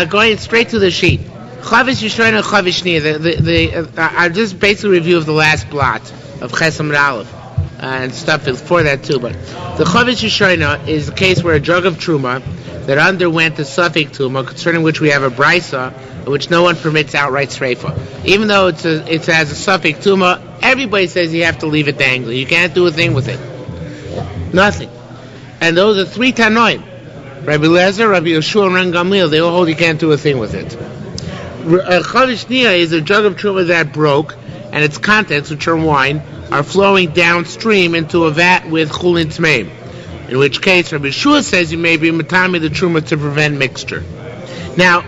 Going straight to the sheet. Chavis Yisrael and Chavis Shnia. I just basically review of the last blot of Chesam Aleph and stuff before that too. But the Chavis Yisrael is the case where a drug of truma that underwent a suffix tuma, concerning which we have a brisa, which no one permits outright sreifa. Even though it's as a suffix tuma, everybody says you have to leave it dangling. You can't do a thing with it. Nothing. And those are three Tanoim. Rabbi Lezer, Rabbi Yeshua, and Ren Gamliel, they all hold you can't do a thing with it. Chavish Nia is a jug of truma that broke, and its contents, which are wine, are flowing downstream into a vat with chulin tmeim. In which case, Rabbi Yeshua says you may be matami the truma to prevent mixture. Now,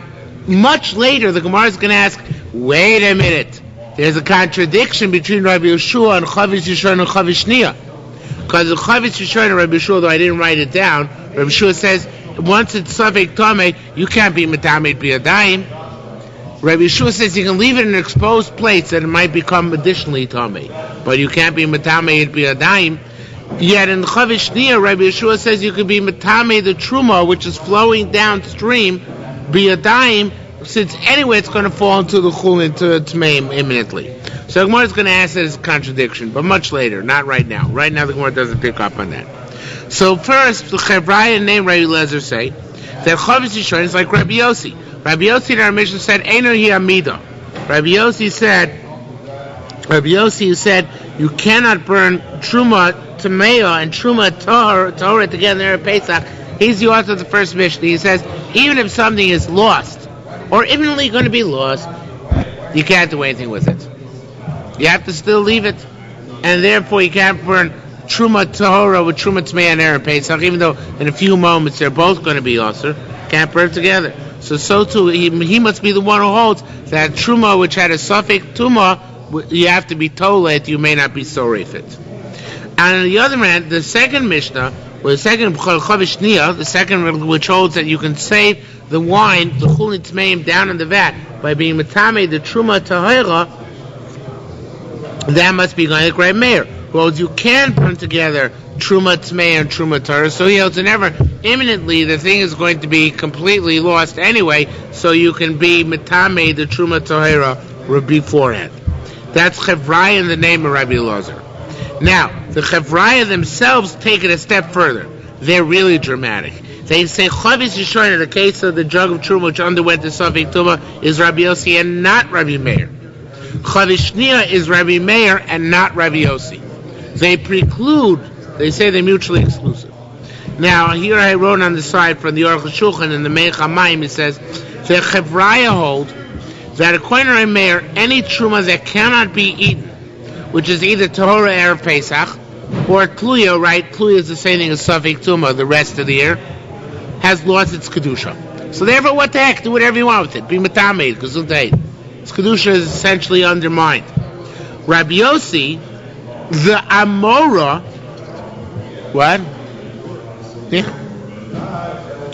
much later, the Gemara is going to ask, wait a minute, there's a contradiction between Rabbi Yeshua and Chavish Yisrael and Chavish Nia. Because the Chavish Yisrael and Rabbi Yeshua, though I didn't write it down, Rabbi Yeshua says, once it's suffix tamei, you can't be metamei biyadayim. Rabbi Yeshua says you can leave it in an exposed place and it might become additionally tamei, but you can't be metamei biyadayim. Yet in Chavish Nia, Rabbi Yeshua says you can be metamei the truma, which is flowing downstream biyadayim, since anyway it's going to fall into the chulin to tmeim imminently. So the Gemara is going to ask that as a contradiction, but much later, not right now. Right now the Gemara doesn't pick up on that. So first, the Chevraya named Rabbi Lezer say that Chavis Yisrael is like Rabbi Yossi. Rabbi Yossi in our mission said, Eino hi amida. Rabbi Yossi said, you cannot burn Truma Tamea and Truma Torah together at Pesach. He's the author of the first Mishnah. He says, even if something is lost, or imminently going to be lost, you can't do anything with it. You have to still leave it. And therefore you can't burn Truma Tahora with Truma Tmei and Erev Pesach, even though in a few moments they're both going to be also, can't burn together. So too, he must be the one who holds that Truma, which had a suffix Tuma, you have to be tolet, you may not be sorry if it. And on the other hand, the second Mishnah, or the second Chavish Nia, the second which holds that you can save the wine, the Chulin Tmeim, down in the vat by being Matame, the Truma Tahora, that must be going like Rabbi Meir. Well, you can burn together Truma Tmei and Truma Torah, so he holds never imminently the thing is going to be completely lost anyway, so you can be Metame the Truma Torah beforehand. That's Chevraya in the name of Rabbi Elazar. Now, the Chevraya themselves take it a step further. They're really dramatic. They say Chavis Yisrael in the case of the jug of Truma which underwent the Safek Tuma is Rabbi Yossi and not Rabbi Meir. Chavish Shnia is Rabbi Meir and not Rabbi Yossi. They preclude, they say they're mutually exclusive. Now, here I wrote on the side from the Aruch HaShulchan in the Meich HaMayim, it says, the Chevraya hold that according to Rabbi Meir, any truma that cannot be eaten, which is either Tahora Erev Pesach, or Tluya, right? Tluya is the same thing as Safek Tuma, the rest of the year, has lost its Kedusha. So therefore, what the heck? Do whatever you want with it. Be Matamed, Gesundheit. Its Kedusha is essentially undermined. Rabbi Yossi, the Amora, what? Yeah.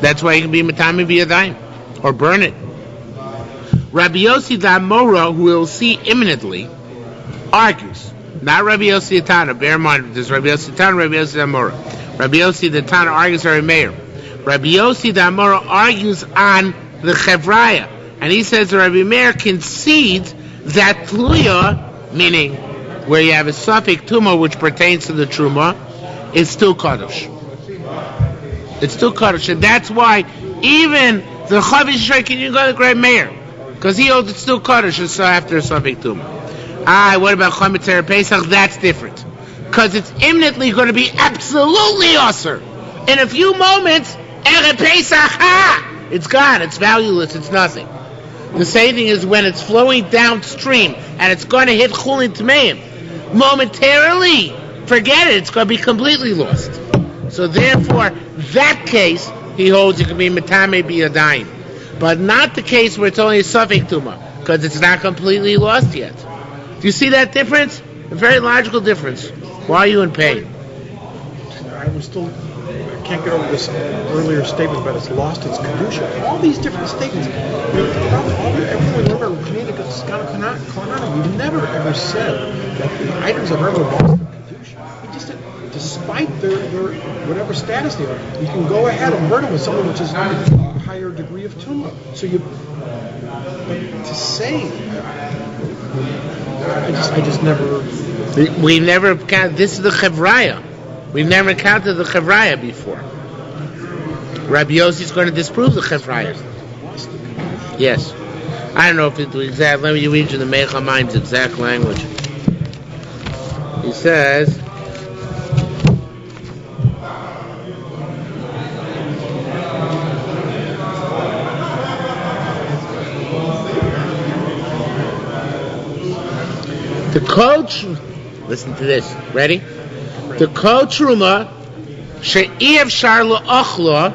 That's why you can be Matami B'Yadayim, or burn it. Rabbi Yossi, the Amora, who we'll see imminently, argues. Not Rabbi Yossi the Tana. Bear in mind, there's Rabbi Yossi the Tana, Rabbi Yossi the Amora. Rabbi Yossi the Tana argues Rabbi Meir. Rabbi Yossi the Amora argues on the Chevraya. And he says Rabbi Meir concedes that Tluya, meaning where you have a suffix Tuma which pertains to the Truma, is still Kaddish. It's still Kaddish. And that's why even the Chavish Yisrael, can you go to Rabbi Meir? Because he holds it's still Kaddish so after a suffix Tuma. What about Chometz Erev Pesach? That's different. Because it's imminently going to be absolutely Osir. In a few moments, Erev Pesach, it's gone, it's valueless, it's nothing. The same thing is when it's flowing downstream and it's going to hit Chulin Tmeim. Momentarily, forget it, it's going to be completely lost. So therefore, that case, he holds you can be Metame B'Yadayim. But not the case where it's only a Safek Tuma, because it's not completely lost yet. Do you see that difference? A very logical difference. Why are you in pain? I can't get over this earlier statement about it's lost its Kedusha. All these different statements. Everyone remember, we never ever said that the items have ever lost their Kedusha. We just said, despite their whatever status they are, you can go ahead and burn them with something which is higher degree of tumah. So but to say, I just never. We've never counted. This is the chevraya. We've never counted the chevraya before. Rabbi Yossi is going to disprove the chevraya. Yes. I don't know if it's exact. Let me read you the Meich HaMaim's exact language. He says, the coach, listen to this, ready? The kol truma she'efshar lo'achlo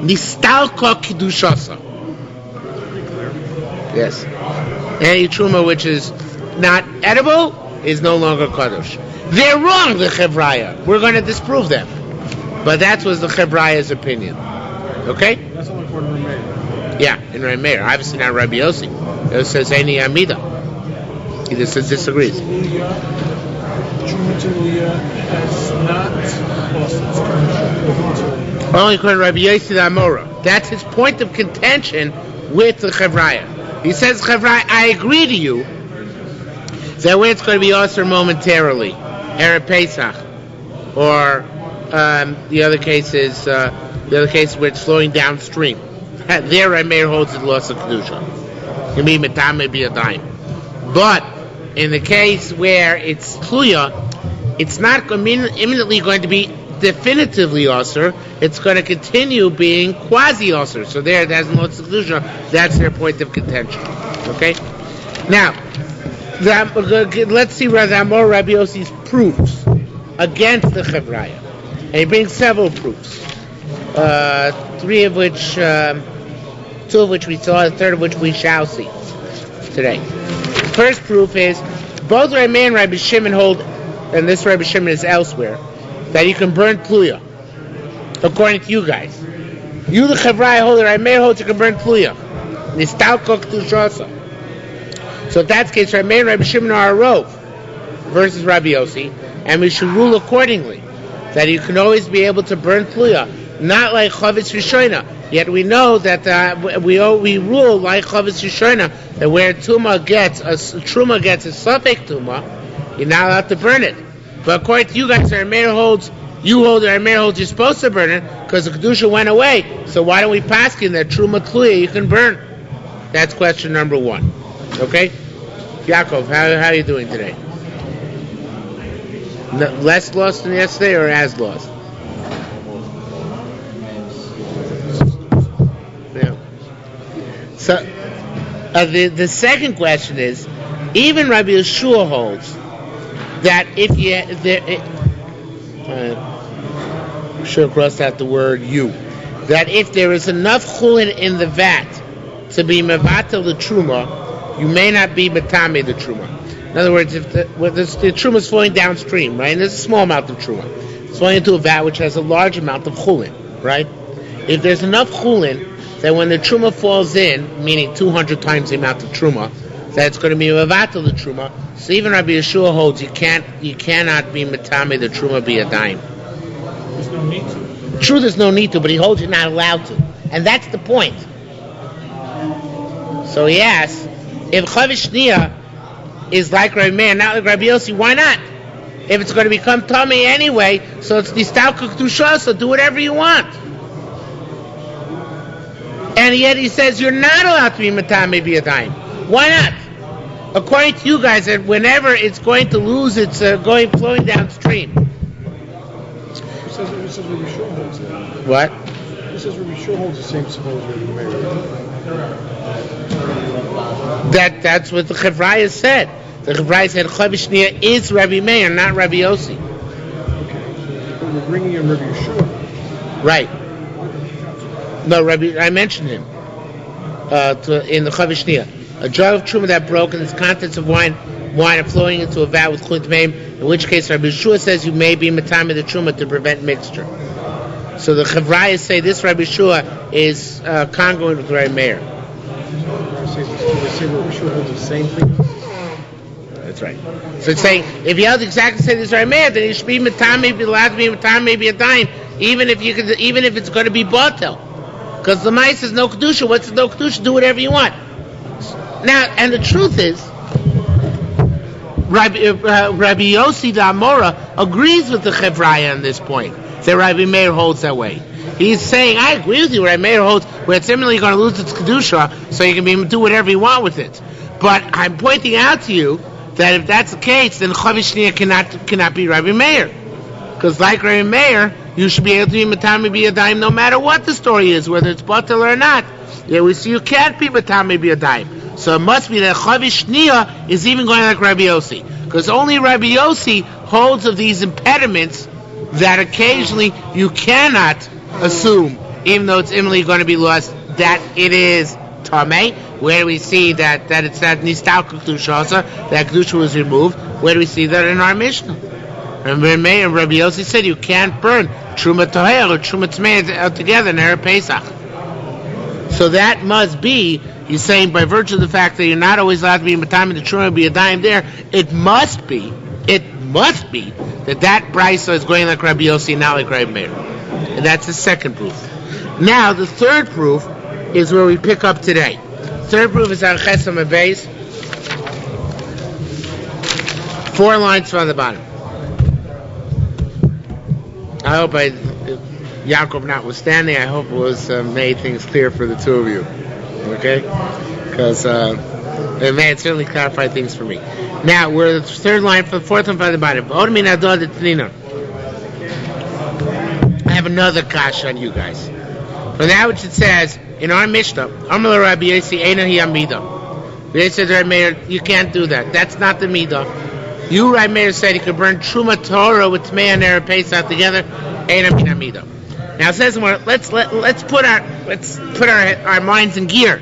nistalko kidushasa. Yes. Any truma which is not edible is no longer kadosh. They're wrong, the chevraya. We're going to disprove them. But that was the chevraya's opinion. Okay? That's only for Rameir. Yeah, in Rameir. Obviously not Rabbi Yossi. It says any Amida. He just disagrees. Has not lost its Only according to Rabbi Yossi the Amora. That's his point of contention with the chevraya. He says, chevraya, I agree to you that way it's going to be also momentarily, Erev Pesach, or the other case is where it's flowing downstream. There, Rameir holds the loss of kedusha. It may be matam, maybe a dime. But in the case where it's tluya, it's not imminently going to be definitively osir. It's going to continue being quasi osir. So there, it hasn't lost the kedusha. That's their point of contention. Okay. Now, let's see Rabbi Yossi's proofs against the chevraya. And he brings several proofs. Two of which we saw, the third of which we shall see today. First proof is both Rameir and Rabbi Shimon hold, and this Rabbi Shimon is elsewhere, that you can burn pluya. According to you guys, you the chevraya hold, the Rameir holds you can burn pluya. Nistalko kedushasa. So if that's the case, Rameir and Rabbi Shimon are a rov versus Rabbi Yossi, and we should rule accordingly that you can always be able to burn pluya, not like chavetz rishoina. Yet we know that we rule like chavetz rishoina, that where truma gets a suffix tuma, you're not allowed to burn it. But according to you guys, Rameir holds you're supposed to burn it because the kedusha went away. So why don't we paskin that truma tluya you can burn? That's question number one. Okay, Yaakov, how are you doing today? Less lost than yesterday, or as lost? Yeah. So the second question is, even Rabbi Yeshua holds that if should have crossed out the word "you," that if there is enough chulin in the vat to be mevatel the truma, you may not be matame the truma. In other words, if the truma is flowing downstream, right, and there's a small amount of truma, it's flowing into a vat which has a large amount of chulin, right? If there's enough chulin that when the truma falls in, meaning 200 times the amount of truma, that it's going to be mevatel the truma. So even Rabbi Yeshua holds you cannot be matame the truma be a dime. There's no need to. True, there's no need to, but he holds you're not allowed to, and that's the point. So he asks, if chavish shniya is like Rabbi Meir, not like Rabbi Yossi, why not? If it's going to become tummy anyway, so it's nistalko kedusha, so do whatever you want. And yet he says you're not allowed to be matame b'yadayim. Why not? According to you guys, that whenever it's going to lose its flowing downstream. Who says Rabbi Shua holds that? What? Who says Rabbi Shua holds the same supposed Rabbi Meir? That's what the chevraya said. The chevraya said chavish shniya is Rabbi Meir, not Rabbi Yossi. Okay, but we're bringing in Rabbi Yeshua. Right. No, I mentioned him in the chavish shniya. A jar of truma that broke and its contents of wine are flowing into a vat with chulin tmeim, in which case Rabbi Yeshua says you may be matame the truma to prevent mixture. So the chevraya say this Rabbi Yeshua is congruent with Rabbi Meir. They say Rabbi Yeshua holds the same thing. That's right. So it's saying if he held exactly the same as Rabbi Meir, then he should be matame, be allowed to be matame, maybe a dime, even if it's going to be batel. Because the mice is no kedusha. What's no kedusha? Do whatever you want. Now, and the truth is, Rabbi Yossi the Amora agrees with the Chevraya on this point. That Rabbi Meir holds that way. He's saying, I agree with you. Rabbi Meir holds where it's similarly going to lose its kedusha, so you can do whatever you want with it. But I'm pointing out to you that if that's the case, then Chavis Shniya cannot be Rabbi Meir. Because like Rabbi Meir, you should be able to be Matami B'Yadayim no matter what the story is, whether it's batel or not. Yeah, we see you can't be Matami B'Yadayim. So it must be that Chavis Shniya is even going like Rabbi Yossi. Because only Rabbi Yossi holds of these impediments that occasionally you cannot assume, even though it's imminently going to be lost, that it is Tameh. Where do we see that it's that Nistal Kedusha also, that Kedusha was removed? Where do we see that in our Mishnah? Remember, Meir and Rabbi Yossi said you can't burn Truma Toher or Truma Tmei together in Erev Pesach. So that must be, he's saying, by virtue of the fact that you're not always allowed to be Matam and the Truma be a dime there, it must be that Brisa is going like Rabbi Yossi, not like Rabbi Meir. And that's the second proof. Now, the third proof is where we pick up today. Third proof is on Chesam Abayis, 4 lines from the bottom. I hope Yaakov notwithstanding, I hope it was made things clear for the two of you. Okay? Because it may certainly clarify things for me. Now, we're the third line for the fourth one from the bottom. I have another kasha on you guys. From that which it says in our Mishnah, Amar Rabbi Yossi Eina Hi Amida. They said, Rabbi Meir, you can't do that. That's not the midah. You, Rabbi Meir, said you could burn Truma Torah with Tmei and Erev Pesach together. Eina Hi Amida. Now it says more. Let's put our minds in gear.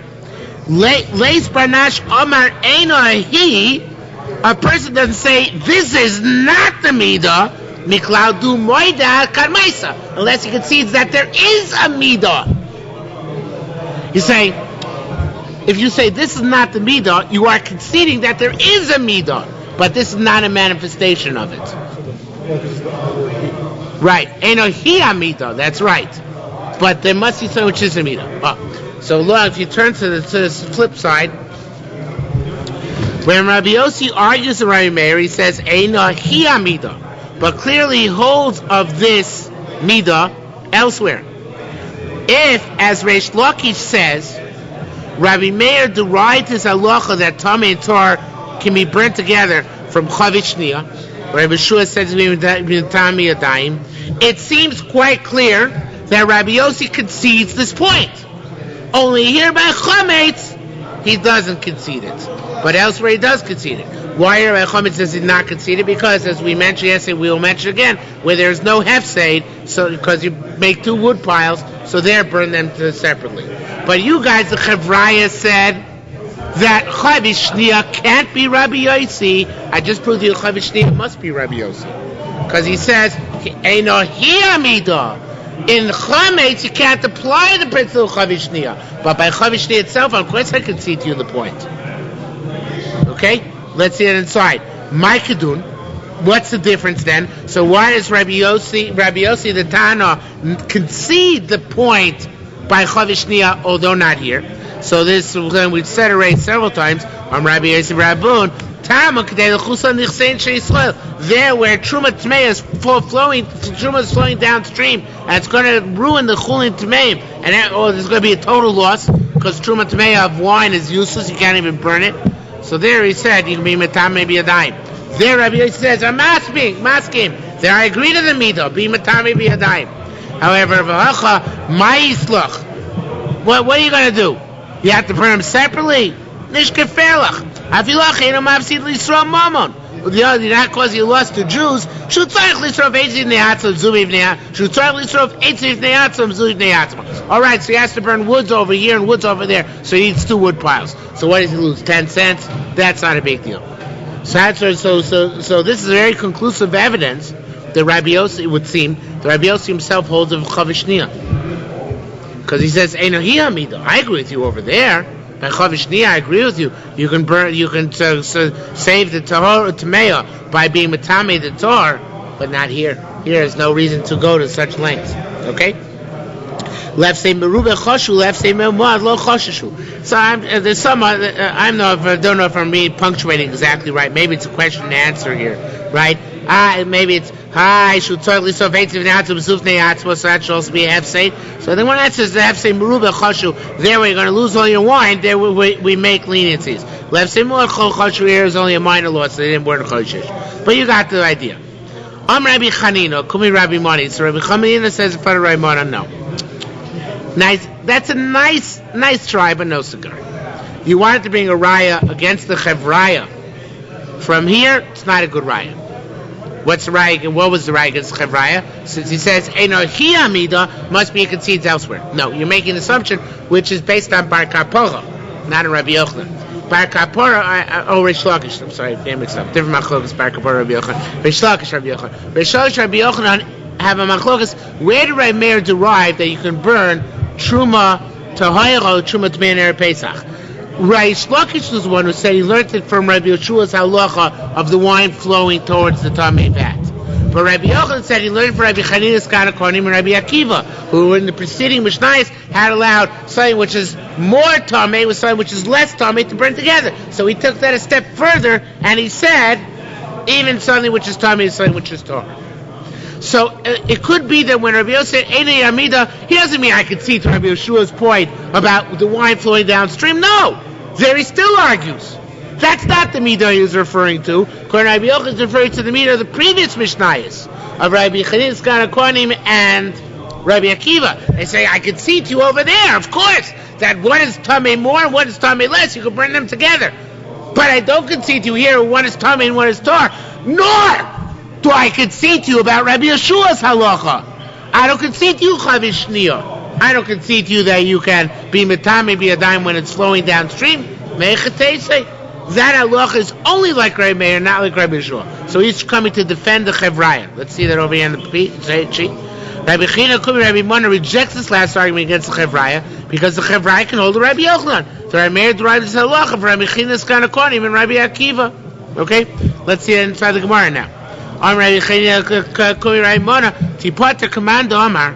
Leis Barnash Amar Eina Hi. A person doesn't say this is not the midah. Miklaudu moida karmaisa, unless he concedes that there is a midah. You say, if you say this is not the midah, you are conceding that there is a midah, but this is not a manifestation of it. Right? Eno hi midah. That's right. But there must be something which is a midah. So look, if you turn to the flip side, when Rabbi Yossi argues with Rabbi Meir, he says Eno hi midah. But clearly he holds of this midah elsewhere. If, as Reish Lakish says, Rabbi Meir derived his halacha that Tameh and Tor can be burnt together from Chavis Shniya, Rabbi Shua says it seems quite clear that Rabbi Yossi concedes this point. Only here by Chametz, he doesn't concede it. But elsewhere he does concede it. Why Rabbi Chometz does he not concede it? Because, as we mentioned yesterday, we will mention again, where there is no hefseid, so because you make 2 wood piles, so there burn them separately. But you guys, the Chevraya said that Chavis Shniya can't be Rabbi Yossi. I just proved to you Chavis Shniya must be Rabbi Yossi. Because he says, Eino hi amida. In Chametz, you can't apply the principle of Chavis Shniya. But by Chavis Shniya itself, of course I concede to you the point. Okay? Let's see it inside. Maikadun. What's the difference then? So why does Rabbi Yossi the Tana concede the point by Chavis Shniya, although not here? So this we've said already several times on Rabbi Yossi Rabun. There where Truma Tmei is flowing downstream, and it's going to ruin the Chulin Tmeim, and there's going to be a total loss because Truma Tmei of wine is useless. You can't even burn it. So there he said, you can be Matam, maybe a dime. There Rabbi Yossi says, I'm masking. There I agree to the midah, be Matam, maybe a dime. However, what are you going to do? You have to burn them separately? Nishkefelach. Afilach, ain't mafsid lisra mamon. Not because you lost to Jews. Alright, so he has to burn woods over here and woods over there. So he needs 2 wood piles. So what does he lose? 10 cents? That's not a big deal. So this is very conclusive evidence that Rabbi Yossi would seem, that Rabbi Yossi himself holds of Chavis Shniya. Because he says, Eino hi amida. I agree with you over there. By Chavis Shniya, I agree with you. You can save the Torah Tameah by being Matame the Torah, but not here. Here is no reason to go to such lengths. Okay? Left say merube choshu, left say me'muad lo choshishu. So there's some I don't know if I'm being punctuating exactly right. Maybe it's a question and answer here, right? Maybe it's hi should totally so faithful now to besufnei atzmo, so that should also be a hefsei. So then one answer is the hefsei merube choshu. There where you're going to lose all your wine. There we make leniencies. Left say muad choshu here is only a minor loss. So they didn't burn choshish. But you got the idea. Rabbi Chanina, Kumi Rabbi Mani. So Rabbi Chanina says in front of Rabbi Mani, no. Nice. That's a nice try, but no cigar. You wanted to bring a raya against the chevraya. From here, it's not a good raya. What's the raya? What was the raya against the chevraya? Since he says, "Eino hi amida," must be concedes elsewhere. No, you're making an assumption which is based on Bar Kapora, not on Rabbi Yochanan. Bar Kapora, Rish Lakish. I'm sorry, I mixed up. Different machlokas, Bar Kapora, Rabbi Yochanan. Rish Lakish, Rabbi Yochanan. Rish Lakish, Rabbi Yochanan have a machlokas. Where did Rabbi Meir derive that you can burn truma tahayro, truma t'meir Pesach? Rish Lakish was the one who said he learned it from Rabbi Yeshua's halacha of the wine flowing towards the tamei vat. But Rabbi Yochanan said he learned from Rabbi Chanina's Kanakonim and Rabbi Akiva, who in the preceding Mishnayos had allowed something which is more tamei with something which is less tamei to burn together. So he took that a step further and he said, even something which is tamei is something which is tar. So it could be that when Rabbi Yosef said Einei Amida, he doesn't mean I could see to Rabbi Yeshua's point about the wine flowing downstream. No, there he still argues. That's not the Midah he was referring to. Rabbi Yochanan is referring to the Midah of the previous Mishnayos of Rabbi Chanina Kohanim and Rabbi Akiva. They say, I could see to you over there, of course, that one is Tamei more and one is Tamei less. You could bring them together. But I don't concede to you here one is Tamei and one is Tar. Nor do I concede to you about Rabbi Yeshua's halacha. I don't concede to you, Chavish Shnia. I don't concede to you that you can be Metame, be a dime when it's flowing downstream. Mechatese. That halacha is only like Rabbi Meir, not like Rabbi Yeshua. So he's coming to defend the Chevraya. Let's see that over here in the sheet. Rabbi China Kumi Rabbi Mona rejects this last argument against the Chevraya because the Chevraya can hold the Rabbi Yochanan. So Rabbi Meir derives this halacha from Rabbi China's Kanakonim and Rabbi Akiva. Okay? Let's see it inside the Gemara now. Rabbi China Kumi Rabbi Mona Tipata Commando Amar.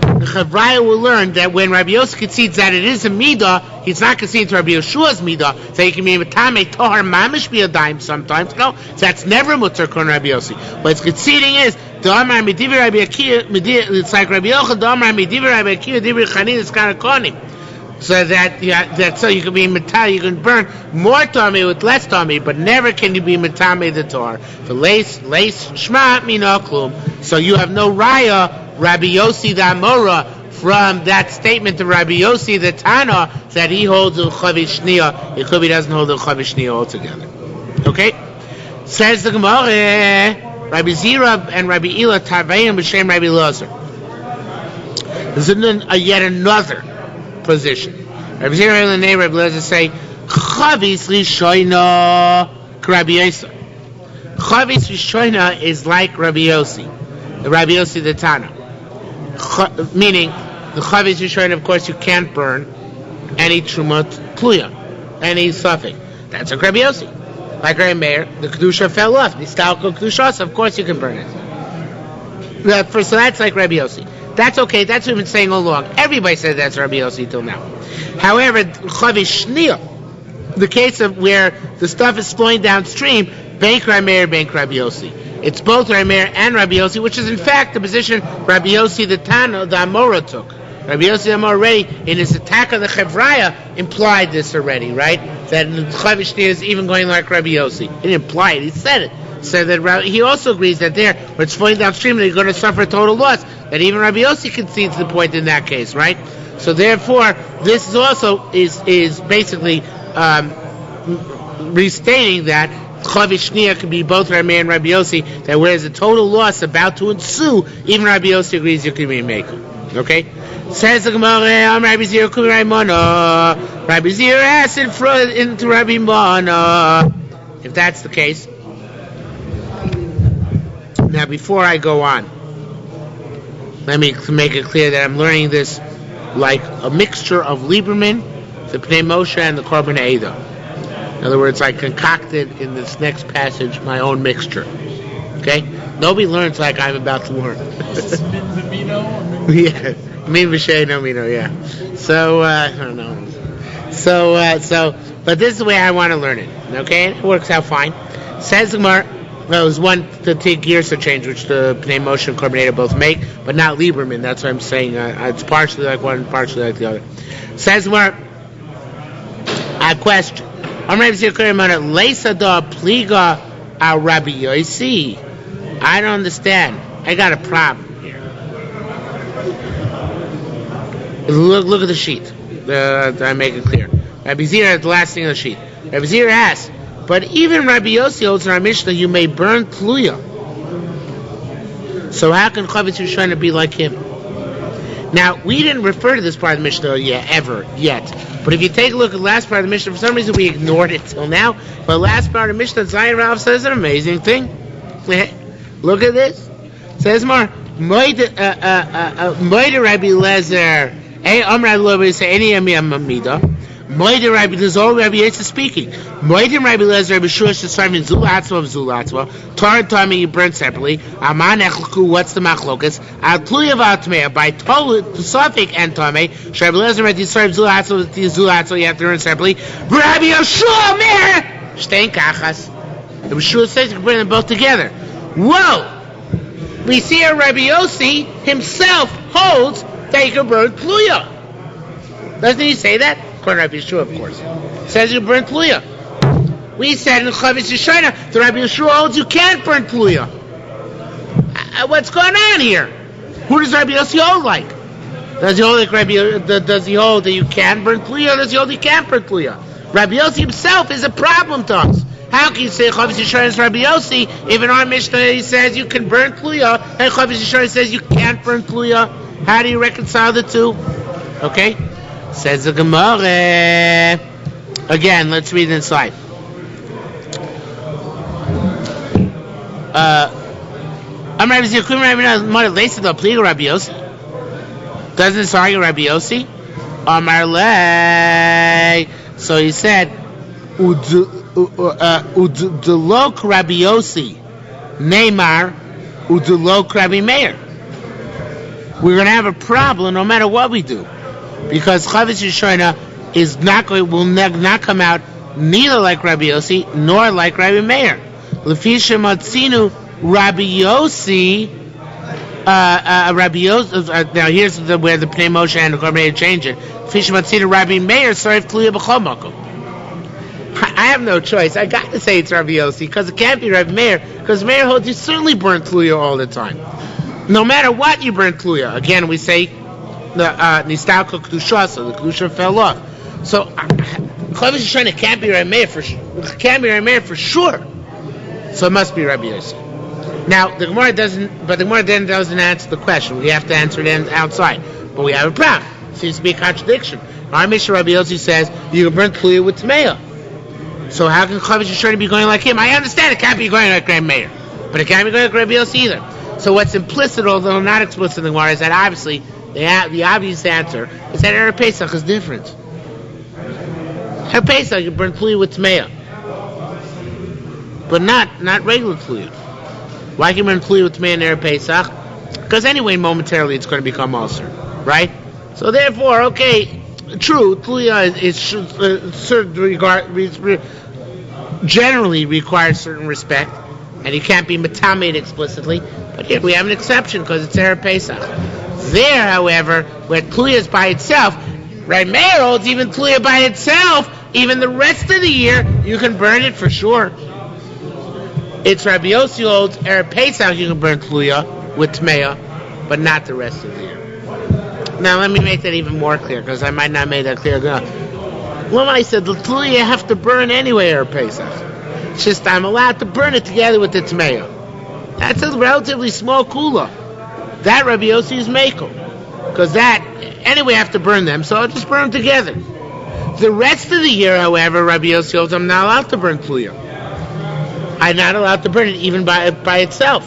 The Chevraya will learn that when Rabbi Yosef concedes that it is a midah, he's not conceding to Rabbi Yeshua's midah, so he can be a matame tohar mamish be a dime sometimes. No, that's never mutter kon Rabbi Yosef. What it's conceding is the Amar Midivi Rabbi Akiva. It's like Rabbi Yochanan. The Amar Midivi Rabbi Akiva Divi Chanin is kind of konim. So that so you can be metal, you can burn more tamei with less tamei, but never can you be metame the tar. For lace shma mina klum. So you have no raya, Rabbi Yossi the Amora, from that statement of Rabbi Yossi the Tana that he holds the chavish shnia. It could be doesn't hold the chavish shnia altogether. Okay, says the Gemara. Rabbi Zira and Rabbi Ila Tarveim b'shem Rabbi Lazar. There's yet another position. Rabbi Zira and the name Rabbi Lazar say Chavis Rishoina Rabbi Yossi. Chavis Rishoina is like Rabbi Yossi, the Tana. Meaning the Chavis Rishoina, of course, you can't burn any trumot kluya, any suffix. That's like Rabbi Yossi. Like Rabbi Meir, the kedusha fell off. The stalko kedusha, so of course you can burn it. So that's like Rabbi Yossi. That's okay. That's what we've been saying all along. Everybody says that's Rabbi Yossi till now. However, chavish shnia, the case of where the stuff is flowing downstream, bank Rabbi Meir, bank Rabbi Yossi. It's both Rabbi Meir and Rabbi Yossi, which is in fact the position Rabbi Yossi the Tana, the Amora took. Rabbi Yossi the Amora already, in his attack on the Chevraya, implied this already, right? That chavish shnia is even going like Rabbi Yossi. He didn't imply it, he said it. So that he also agrees that there, where it's flowing downstream, they're going to suffer total loss. That even Rabbi Yossi concedes the point in that case, right? So therefore, this is also is basically restating that chavish shnia can be both Rabbi Meir and Rabbi Yossi. That whereas a total loss about to ensue, even Rabbi Yossi agrees you can be making. Okay? Says the Gemara, Rabbi Zira Kumi Rabbi Mona. Rabbi Zira asked into Rabbi Mona. If that's the case. Now, before I go on, let me make it clear that I'm learning this like a mixture of Lieberman, the Pnei Moshe, and the Korban Eidah. In other words, I concocted in this next passage my own mixture. Okay? Nobody learns like I'm about to learn. Yeah, min v'shei no mino. Yeah. So I don't know. But this is the way I want to learn it. Okay, it works out fine. Says the Gemara. Well, it was one to take gears to change, which the Pnei Moshe and Coordinator both make, but not Lieberman. That's what I'm saying. It's partially like one, partially like the other. Says more. A question. I don't understand. I got a problem here. Look at the sheet. I make it clear. Rabbi Zira, the last thing on the sheet. Rabbi Zira asks, but even Rabbi Yossi holds in our Mishnah, you may burn Tluya. So how can Chavetz Yerushalmi be like him? Now, we didn't refer to this part of the Mishnah yet. But if you take a look at the last part of the Mishnah, for some reason we ignored it till now. But the last part of the Mishnah, Zion Rav says an amazing thing. Look at this. It says more, Moide Rabbi Lezer, Amr Rabbi say any Amida. Moide Rabbi, there's all Rabbi Yossi speaking. Moide Rabbi Lezer, Rabbi Shua Shesarvin Zulatzva of Zulatzva. Torah Tami you burn separately. Aman Echelku, what's the machlokas? Al Tluya Vatmea by Sofik and Tame. Rabbi Lezer Rabbi Yisrael Zulatzva you have to burn separately. Rabbi Yeshua Mer Stein Kachas. Rabbi Shua says you can bring them both together. Whoa! We see here Rabbi Yossi himself holds that you can burn Tluya. Doesn't he say that? According to Rabbi Yeshua, of course. Says you burn Tluya. We said in Chavetz Yerushalmi, the Rabbi Yeshua holds you can't burn Tluya. What's going on here? Who does Rabbi Yossi hold like? Does he hold like does he hold that you can burn Tluya, or does he hold you can't burn Tluya? Rabbi Yossi himself is a problem to us. How can you say Chavetz Yerushalmi is Rabbi Yossi if in our Mishnah he says you can burn Tluya and Chavetz Yerushalmi says you can't burn Tluya? How do you reconcile the two? Okay? Says the Gemara. Again, let's read inside. Doesn't this argue Rabbi Yossi? So he said, Udulok Rabbi Yossi, Neymar, Udulok Rabbi Meir. We're going to have a problem no matter what we do, because Chavetz Yerushalmi will not come out neither like Rabbi Yossi nor like Rabbi Meir. Lefi shematzinu Rabbi Yossi. Now here's where the Pnei Moshe and the Coordinator change it. Lefi shematzinu Rabbi Meir sarif tluya b'chol makom. I have no choice. I got to say it's Rabbi Yossi because it can't be Rabbi Meir, because Meir holds you certainly burn Tluya all the time. No matter what you burn Tluya. Again, we say the Nistalko Kedusha, so the Kedusha fell off. So Chavetz Yerushalmi can't be Rabbi Meir for sure. So it must be Rabbi Yossi. Now the Gemara then doesn't answer the question. We have to answer it outside. But we have a problem. It seems to be a contradiction. Our Mishnah Rabbi Yossi says you can burn Tluya with Tmeya. So how can Chavetz Yerushalmi be going like him? I understand it can't be going like Rabbi Meir, but it can't be going like Rabbi Yossi either. So what's implicit, although not explicit in the Gemara, is that obviously the obvious answer is that Erev Pesach is different. Erev Pesach you burn Tluya with Tmeya, but not regular Tluya. Why can you burn Tluya with Tmeya in Erev Pesach? Because anyway, momentarily it's going to become ulcer, right? So therefore, okay. True, Tluya generally requires certain respect, and you can't be metamed explicitly. But here we have an exception because it's Erev Pesach. There, however, where Tluya is by itself, Rabbi Meir holds even Tluya by itself, even the rest of the year, you can burn it for sure. It's Rabbi Yossi holds Erev Pesach, you can burn Tluya with Tmeya, but not the rest of the year. Now let me make that even more clear, because I might not make that clear enough. When I said the Tluya you have to burn anyway or Pesach, it's just I'm allowed to burn it together with the Tmeya. That's a relatively small kula. That Rabbi Yossi is Mekel, because that anyway I have to burn them, so I'll just burn them together. The rest of the year, however, Rabbi Yossi holds I'm not allowed to burn Tluya. I'm not allowed to burn it even by itself.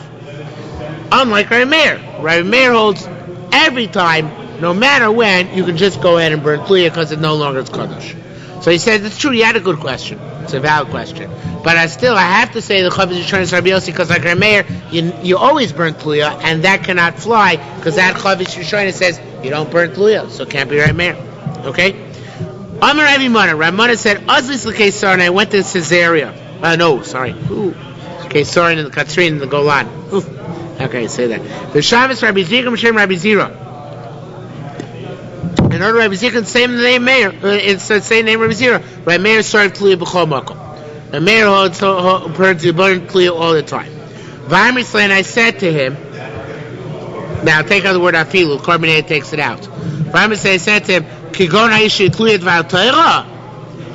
Unlike Rabbi Meir. Rabbi Meir holds every time, no matter when, you can just go ahead and burn Tluya because it no longer is Kadosh. So he says, it's true, he had a good question. It's a valid question. But I have to say the Chavis Yisrael is Rabbi Yossi, because like Rameir, you always burn Tluya, and that cannot fly, because that Chavis Yisrael says you don't burn Tluya, so it can't be Rameir. Okay? Amar Rabbi Mana. Rabbi Mana said, Azlis l'Keisar, and I went to Caesarea. Kesarin and the Katrin and the Golan. How can I say that? The Shabbos Rabbi Zikram Shem Rabbi Zira. In order Rabbi Zikram, same name Meir. It's the same name Rabbi Zira. Rabbi Meir started Tluya b'chol makom. Rabbi Meir holds to burn Tluya all the time. V'amrisle, and I said to him, now take out the word afilu. Carbonate takes it out. V'amrisle, I said to him, Kigon ha'ishu Tluya d'val Torah.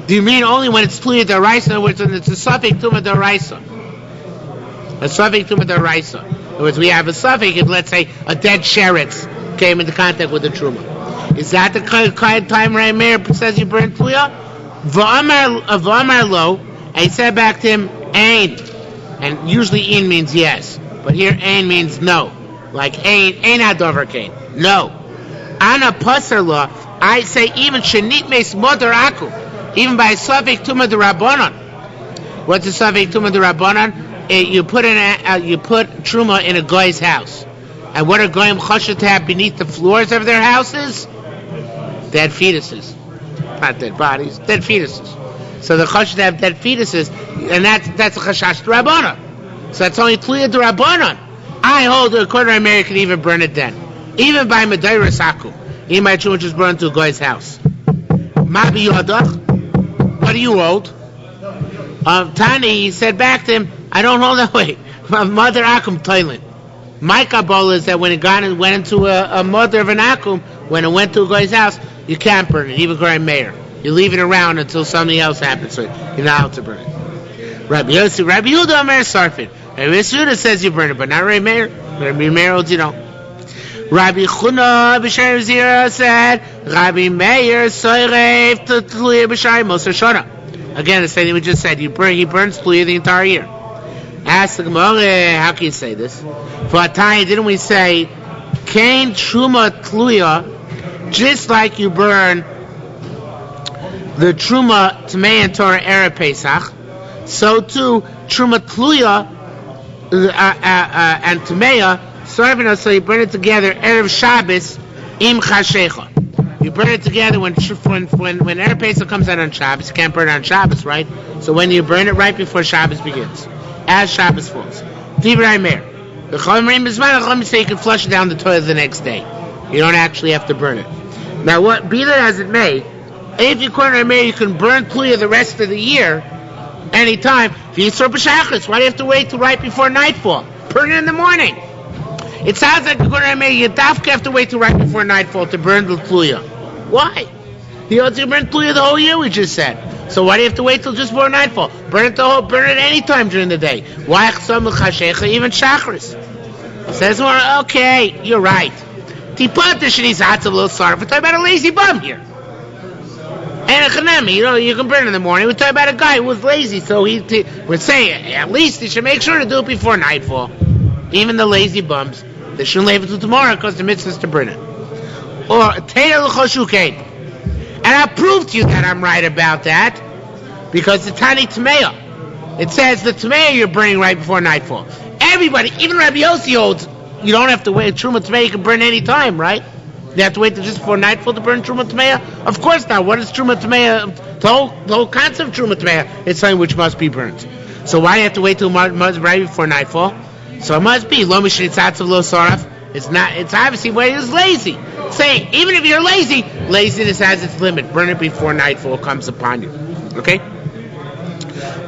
Do you mean only when it's Tluya d'Oraisa? In other words, when it's a suffix Tumah d'Oraisa. A suffix Tumah d'Oraisa. In other words, we have a suffix if, let's say, a dead sheretz came into contact with the truma. Is that the kind of time Rabbi Meir says you burn Tluya? V'amar lo, and he said back to him, Ein. And usually in means yes. But here Ein means no. Like Ein hadover kain. No. Ana pasar lo, I say even shenit meis modar aku. Even by a suffix Tumah d'Rabbanan. What's a suffix Tumah d'Rabbanan? You put truma in a guy's house, and what are goyim chashuv to have beneath the floors of their houses? Dead fetuses, not dead bodies, dead fetuses. So the chashuv to have dead fetuses, and that's a chashash d'Rabbanan. So that's only Tluya d'Rabbanan. I hold according to America can even burn it then, even by medayras aku. Even by truma just burn to a guy's house. Ma biyodach. What do you hold? Tani, he said back to him, I don't hold that way. Mother Akum Thailand. My Kabbalah is that when it went into a mother of an Akum, when it went to a guy's house, you can't burn it, even Grand Mayor. You leave it around until something else happens, so you're not allowed to burn it. Rabbi Yehuda Omer Sarfin. Rabbi Yehuda says you burn it, but not Rabbi Meir. Rabbi Meir holds you don't. Rabbi Chuna B'Shai Zira said, Rabbi Meir Soirev to Tluya B'Shai Moshe Shona. Again, the same thing we just said. He burns Tluya the entire year. Ask the Gemara, how can you say this? For a time, didn't we say, Kain Truma Tluya, just like you burn the Truma Tamei and Torah Erev Pesach, so too, Truma Tluya and Tamei, so you burn it together, Erev Shabbos, Im Chashecha. You burn it together when Erev Pesach comes out on Shabbos. You can't burn it on Shabbos, right? So when you burn it right before Shabbos begins, as Shabbos falls. Divrei Meir. The Chachamim Bisman say you can flush it down the toilet the next day. You don't actually have to burn it. Now, what be that as it may, if you corner Meir, you can burn Tluya the rest of the year, anytime. If you throw b'shachris, why do you have to wait till right before nightfall? Burn it in the morning. It sounds like according to Meir, you have to wait till right before nightfall to burn the Tluya. Why? You have to burn Tluya the whole year, we just said. So why do you have to wait till just before nightfall? Burn it any time during the day. Why even shachris? Says one, okay, you're right. We're talking about a lazy bum here. And a chanemi, you can burn in the morning. We're talking about a guy who was lazy, so we're saying at least you should make sure to do it before nightfall. Even the lazy bums, they shouldn't leave it till tomorrow because the mitzvah is to burn it. Or and I'll prove to you that I'm right about that, because the Tani Tameya, it says the Tameya you're burning right before nightfall. Everybody, even Rabbi Yossi holds, you don't have to wait. Truma Tameya you can burn any time, right? You have to wait till just before nightfall to burn Truma Tameya? Of course not. What is Truma Tameya? The whole concept of Truma Tameya is something which must be burnt. So why do you have to wait till right before nightfall? So it must be Lo Mishnitzatzov Lo Saraf. It's not. It's obviously where he was lazy. Saying even if you're lazy, laziness has its limit. Burn it before nightfall comes upon you. Okay.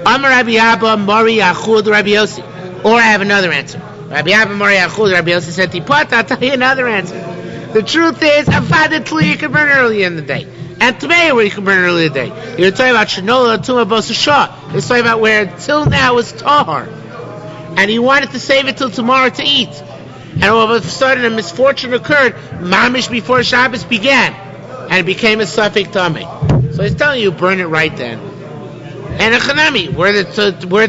Amar Rabbi Abba Mori Achud Rabbi Yossi. Or I have another answer. Rabbi Abba Mori Achud Rabbi Yossi said, "Tipot." I'll tell you another answer. The truth is, Avad Tluya you can burn early in the day, and Tamei where you can burn early in the day. You're talking about Shenola Tuma Bosashah. It's talking about where until now was Tahar, and he wanted to save it till tomorrow to eat. And all of a sudden a misfortune occurred, mamish before Shabbos began, and it became a suffix tamei. So he's telling you, burn it right then. And a chanami, where it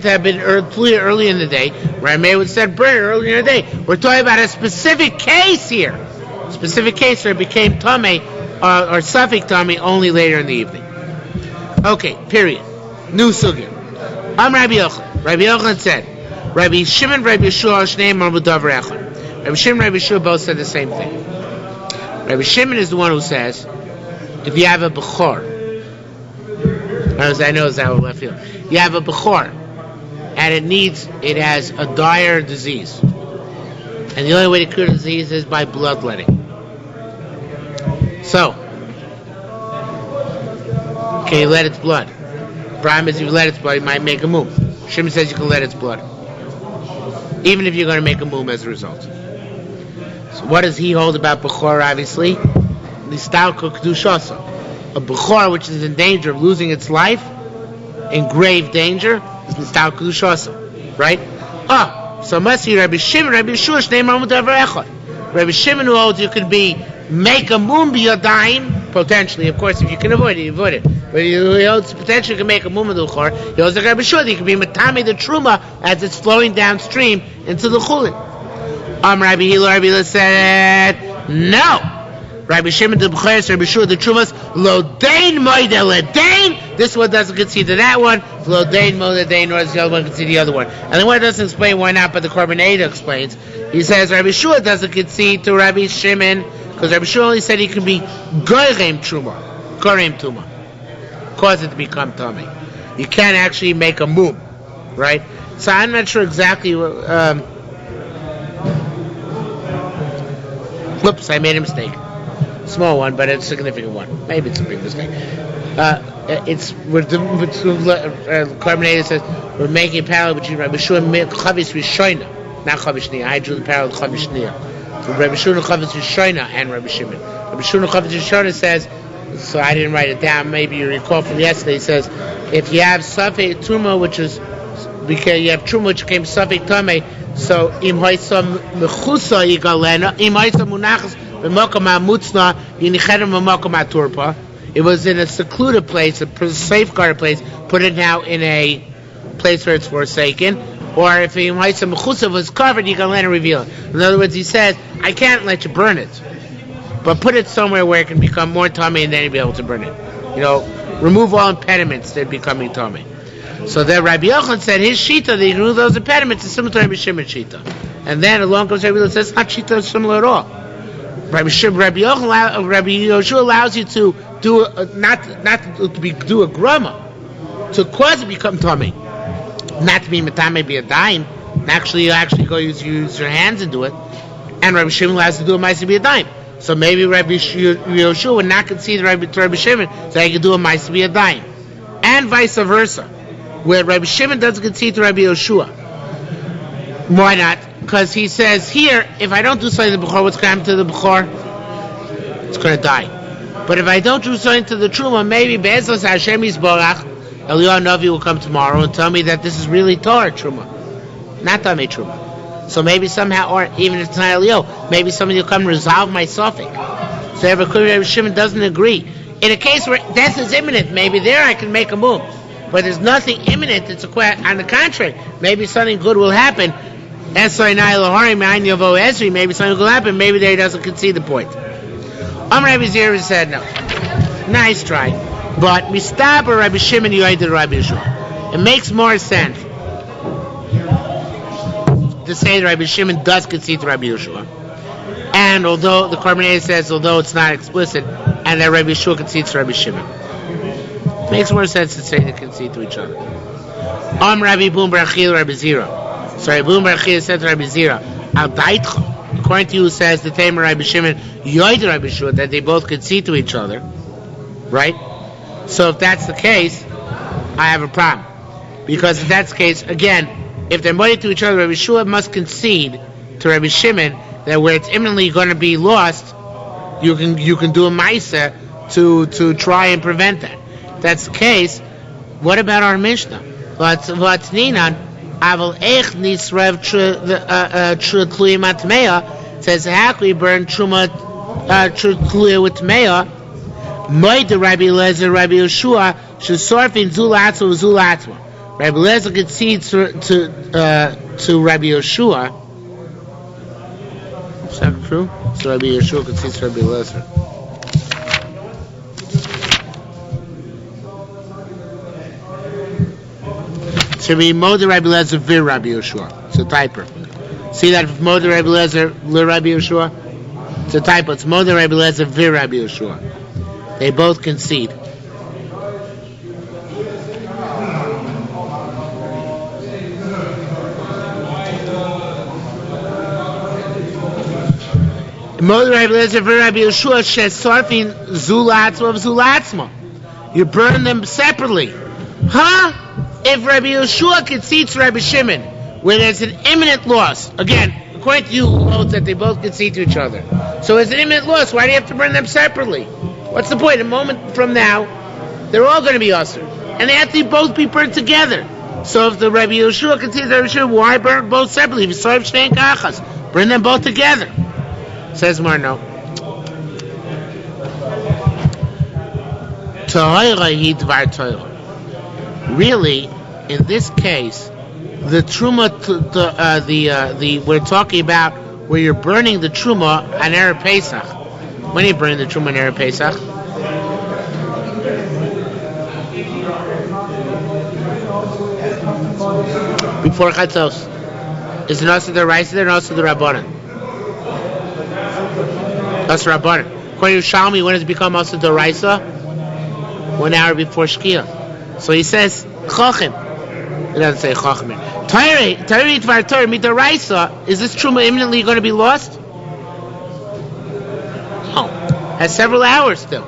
had been Tluya early in the day, Rameh would said burn it early in the day. We're talking about a specific case here. Specific case where it became tamei or suffix tamei only later in the evening. Okay, period. New sugya. Rabbi Yochanan. Rabbi Yochanan said, Rabbi Shimon, Rabbi Yeshua, Shneim Amru Davar Echad. Rabbi Shimon, Rabbi Yeshua both said the same thing. Rabbi Shimon is the one who says, if you have a bechor, as I know it's out of left field, you have a bechor, and it has a dire disease, and the only way to cure the disease is by bloodletting. So, can you let its blood? Problem is, if you let its blood, you might make a mum. Shimon says you can let its blood, even if you're going to make a mum as a result. So what does he hold about bechor? Obviously, nistalko kedushasa. A bechor which is in danger of losing its life, in grave danger, is nistalko kedushasa, right? So must be Rabbi Shimon, Rabbi Yeshua, Shnei Marmut Davar Echad. Rabbi Shimon who holds you could make a mum b'yadayim, potentially, of course, if you can avoid it, you avoid it. But he holds potentially you can make a mum of the bechor. He holds like Rabbi Yeshua, you can be matame the truma as it's flowing downstream into the chulin. Rabbi Hillel, Rabbi Hillel said, no. Rabbi Shimon the B'cheres, Rabbi Yeshua the Trumas, lo dain moide ledain. This one doesn't concede to that one. Lo dain moide ledain, nor does the other one concede the other one. And the one doesn't explain why not, but the Korban Eidah explains. He says Rabbi Yeshua doesn't concede to Rabbi Shimon because Rabbi Yeshua only said he can be goyrem truma, cause it to become tummy. You can't actually make a mum, right? So I'm not sure exactly. Whoops, I made a mistake. Small one, but it's a significant one. Maybe it's a big mistake. Korban says we're making a parallel between Rabbi Shua and Chavis Rishoina, not Chavis Shnia. I drew the parallel with Chavis Shnia. Rabbi Shua and Chavis Rishoina and Rabbi Shimon. Rabbi Shua and Chavis Rishoina says, so I didn't write it down. Maybe you recall from yesterday. He says if you have Safek Truma, which is because you have Truma which came Safek Tameh, so im hoysam mechusa yigalena, im hoysam munachas b'mokom ha'mutzna yinichem b'mokom ha'turpa. It was in a secluded place, a safeguarded place. Put it now in a place where it's forsaken. Or if im hoysam mechusa was covered, yigalena reveal it. In other words, he says, I can't let you burn it, but put it somewhere where it can become more tummy, and then you'll be able to burn it. Remove all impediments to it becoming tummy. So then Rabbi Yochanan said his shita, that you can remove those impediments, is similar to Rabbi Shimon's shita. And then along comes Rabbi Yochanan says it's not shita similar at all. Rabbi Yoshua allows you to do do a grama, to cause it become tummy, not to be matame be a dime. You actually go use your hands and do it. And Rabbi Shimon allows you to do a ma'aseh be a dime. So maybe Rabbi Yoshua would not concede to Rabbi Shimon, so he could do a ma'aseh be a dime, and vice versa. Where Rabbi Shimon doesn't concede to Rabbi Yoshua. Why not? Because he says here, if I don't do something to the bechor, what's going to happen to the bechor? It's going to die. But if I don't do something to the truma, maybe Be'ezos Hashem Yisborach, Eliyahu Navi will come tomorrow and tell me that this is really Torah truma, not Tamei truma. So maybe somehow, or even if it's not Eliyahu, maybe somebody will come and resolve my suffix. So if Rabbi Shimon doesn't agree, in a case where death is imminent, maybe there I can make a move. But there's nothing imminent. On the contrary, maybe something good will happen. Maybe something will happen. Maybe there he doesn't concede the point. Rabbi Zera said no. Nice try. But Mistaber Rabbi Shimon Yoed Rabbi Yeshua. It makes more sense to say that Rabbi Shimon does concede to Rabbi Yeshua. And although the Korban Eidah says, although it's not explicit, and that Rabbi Yeshua concedes to Rabbi Shimon. It makes more sense to say they concede to each other. Rabbi Boom Barachil Rabbi Zera. So Rabbi Boom Barachil said to Rabbi Zera, Al Daitcha, according to you, says the Tamer Rabbi Shimon, Yoed Rabbi Yeshua, that they both concede to each other. Right? So if that's the case, I have a problem. Because if that's the case, again, if they're money to each other, Rabbi Yeshua must concede to Rabbi Shimon that where it's imminently going to be lost, you can do a ma'aseh to try and prevent that. If that's the case, what about our Mishnah? What's Ninan? Aval ech nisrev tluya matmeya says how can we burn truma tluya with tmeya? Moed Rabbi Lezer Rabbi Yeshua shesorfin zulatzma zulatzma. Rabbi Lezer concedes to Rabbi Yeshua. Is that true? So Rabbi Yeshua concedes to Rabbi Lezer. should be Moder Rabbi Eliezer vir Rabbi Yeshua. It's a typo. See that if Moder Rabbi Eliezer li Rabbi Yeshua? It's a typo. It's Moder Rabbi Eliezer vir Rabbi Yeshua. They both concede. Moder Rabbi Eliezer vir Rabbi Yeshua shesarfin zulatzma of zulatzma. You burn them separately. Huh? If Rabbi Yeshua concedes Rabbi Shimon, where there's an imminent loss, again, according to you, holds that they both concede to each other. So it's an imminent loss. Why do you have to burn them separately? What's the point? A moment from now, they're all going to be usher, and they have to both be burned together. So if the Rabbi Yeshua concedes Rabbi Shimon, why burn both separately? Burn them both together. Says more no. Really, in this case, the truma, we're talking about where you're burning the truma on Erev Pesach. When are you burning the truma on Erev Pesach? Before Chatzos. Is it also the Raisa or also the Rabbanan? That's Rabbanan. According to Yerushalmi, when does it become also the Raisa? 1 hour before Shkia. So he says Chachim. It doesn't say Chachim. Torah Tvar Torah Mita Raisa. Is this truma imminently going to be lost? No. Has several hours still.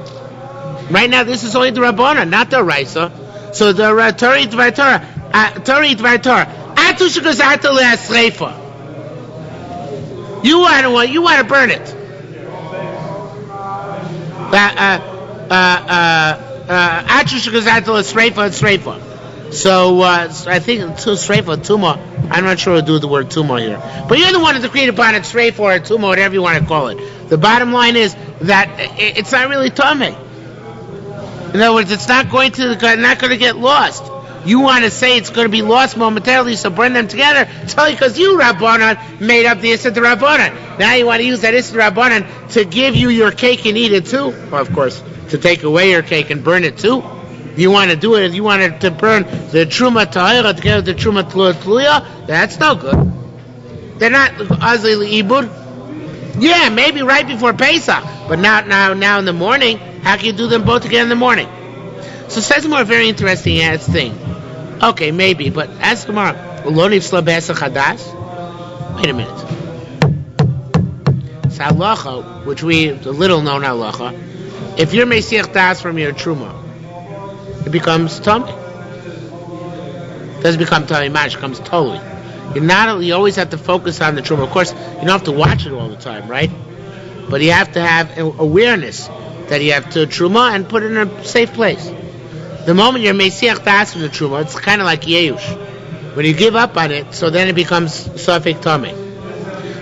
Right now, this is only the Rabbanan, not the Raisa. So the Torah Tvar Torah. Torah Tvar Torah. Atu shekazarta le'asreifa. You want to burn it. So I think Sreifa, Tuma. I'm not sure we'll do the word Tuma here, but you're the one that's agreed upon it, Sreifa or Tuma, whatever you want to call it. The bottom line is that it's not really Tomei. In other words, it's not going to get lost. You want to say it's going to be lost momentarily, so burn them together. It's only because you, Rabbanan, made up the Issa Rabbanan. Now you want to use that Issa Rabbanan to give you your cake and eat it too. Well, of course, to take away your cake and burn it too. You want to do it, you want it to burn the Truma Tahira together with the Truma Tluya, that's no good. They're not Azli Ibud. Yeah, maybe right before Pesach, but now in the morning. How can you do them both together in the morning? So says more very interesting thing. Okay, maybe, but ask tomorrow. Wait a minute. It's halacha, which the little known halacha. If you're Mesiach Das from your Truma, it becomes tummy. It doesn't become tummy mash, it becomes totally. You always have to focus on the Truma. Of course, you don't have to watch it all the time, right? But you have to have awareness that you have to Truma and put it in a safe place. The moment you're Mesiach Das from the Truma, it's kind of like Yeush. When you give up on it, so then it becomes Safek Tomei.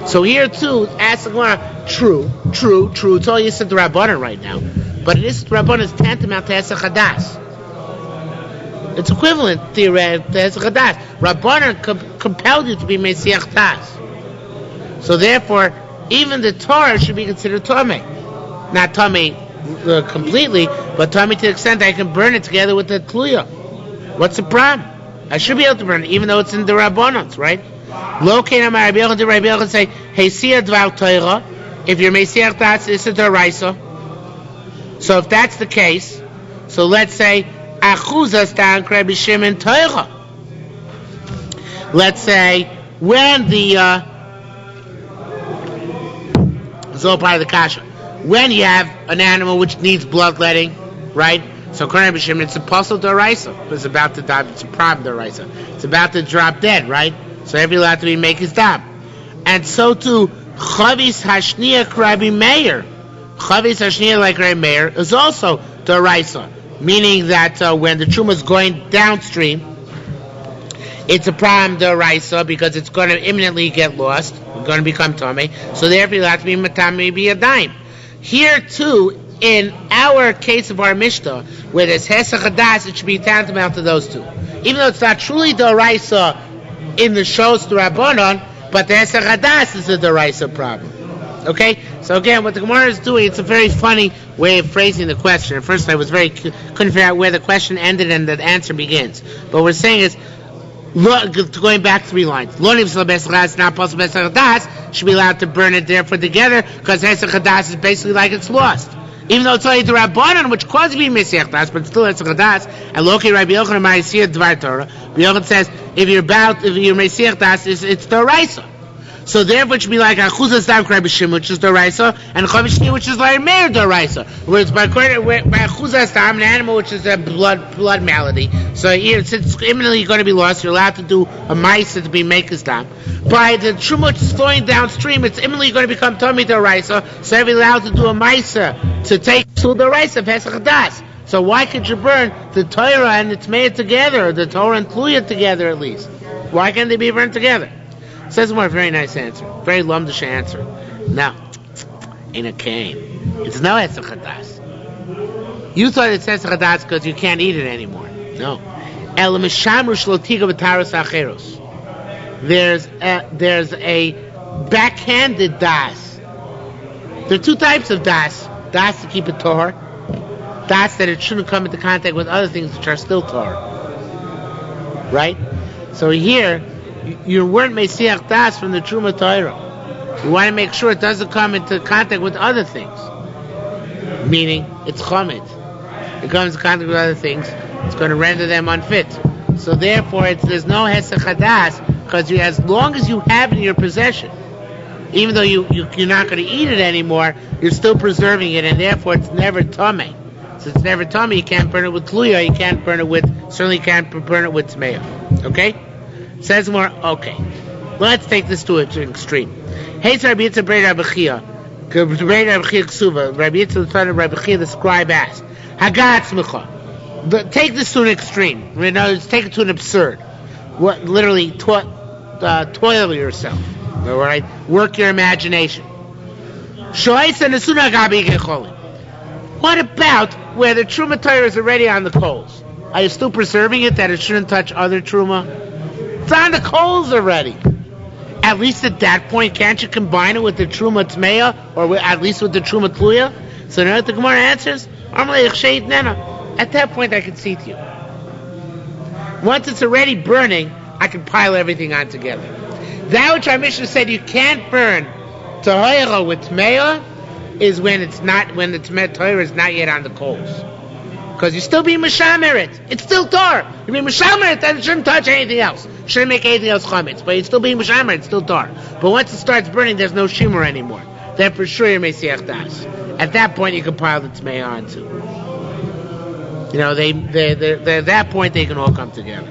So here too, ask the Gemara, true. It's all you said to Rabbanan right now. But it is Rabbanan is tantamount to Hesach Hadas. It's equivalent theoretically to Hesach Hadas. Rabbanan compelled you to be Mesiach Das. So therefore, even the Torah should be considered Tomei. Not Tomei completely, but Tomei to the extent that I can burn it together with the Tluya. What's the problem? I should be able to burn it, even though it's in the Rabbanans, right? Locate my Rabbi Yochanan say, "Hey, Sia Dvar Torah." If you're Mesiach Das, it's a Doraisa. So if that's the case, so let's say Achuzas Dan Rabbi Shimon Torah. Let's say when the it's all part of the kasha. When you have an animal which needs bloodletting, right? So Rabbi Shimon, it's a puzzle Doraisa. It's about to die. It's a problem Doraisa. It's about to drop dead, right? So every lot to make his dab. And so too, Chavis Hashniya Rabbi Meir. Chavis Hashniya like Rabbi Meir is also Doraisa. Meaning that when the Truma is going downstream, it's a problem Doraisa because it's going to imminently get lost. It's going to become Tomei. So therefore, it'll have to be Matami be a dime. Here too, in our case of our Mishnah, where there's Hesach Hadas, it should be tantamount to those two. Even though it's not truly Doraisa in the shows to Rabbanon, but the Hesach Hadas is a Doraisa problem. Okay? So again, what the Gemara is doing, it's a very funny way of phrasing the question. At first I couldn't figure out where the question ended and the answer begins. But what we're saying is, Going back 3 lines. Lo nifsal b'hesach hadas, not possible b'hesach hadas, should be allowed to burn it therefore together, because hesach hadas is basically like it's lost. Even though it's only the Rabbanan, which causes me Mesiach Das, but still hesach hadas. And Loki Rabbi Yochanan Ma'asiyah Dvar Torah. Rabbi Yochanan says if you're Mesiach Das, it's the Raisa. So therefore it should be like Achuzas Dav Rabbi Shimon, which is the Raisa, and Chavish Shni, which is like Meir the Raisa. Whereas by Achuzas Dav, an animal which is a blood malady. So since it's imminently going to be lost, you're allowed to do a Maisa to be Maker's Dam. By the Truma which is flowing downstream, it's imminently going to become Tomei the Raisa, so you're allowed to do a Maisa to take to the Raisa of Hesach Hadas. So why could you burn the Torah and the Tmeah together, or the Torah and Tluya together at least? Why can't they be burned together? Says more, very nice answer. Very lumdish answer. No. Ain't a cane. It's no Hesach Hadas. You thought it's Hesach Hadas because you can't eat it anymore. No. El Mishamru Shlotiga B'Taros Acheros. There's a backhanded das. There are 2 types of das. Das to keep it Torah. Das that it shouldn't come into contact with other things which are still Torah. Right? So here, you weren't Mesiach Das from the Truma Torah. You want to make sure it doesn't come into contact with other things. Meaning, it's Chomet. It comes into contact with other things, it's going to render them unfit. So therefore, there's no Hesach Hadas, because as long as you have it in your possession, even though you're not going to eat it anymore, you're still preserving it, and therefore it's never Tomei. So it's never Tomei, you can't burn it with Tluya, you can't burn it with, certainly can't burn it with Tmeah. Okay? Says more, okay. Let's take this to an extreme. Hey, Rabbi Yitzchak Brei Rabbi Chia. Brei Rabbi Chia Ksuva. Rabbi Yitzchak, the son of Rabbi Chia, the scribe, asked, Hagat Smicha. Take this to an extreme. In other words, take it to an absurd. What, literally, toil yourself. All right? Work your imagination. What about where the Truma Torah is already on the coals? Are you still preserving it that it shouldn't touch other Truma? It's on the coals already. At least at that point, can't you combine it with the Truma Tmeya, or at least with the Truma Tluya? So now the Gemara answers, at that point I can see to you. Once it's already burning, I can pile everything on together. That which our Mishnah said you can't burn Tahira with Tmeya is when the Tahira is not yet on the coals. Because you're still being Mishamer it. It's still Tar. You're being Mishamer it, then it shouldn't touch anything else. Shouldn't make anything else chametz. But you're still being Mishamer it, it's still Tar. But once it starts burning, there's no shimmer anymore. Then for sure you're Mesiach Das. At that point, you can pile the Tmei on too. You know, at that point, they can all come together.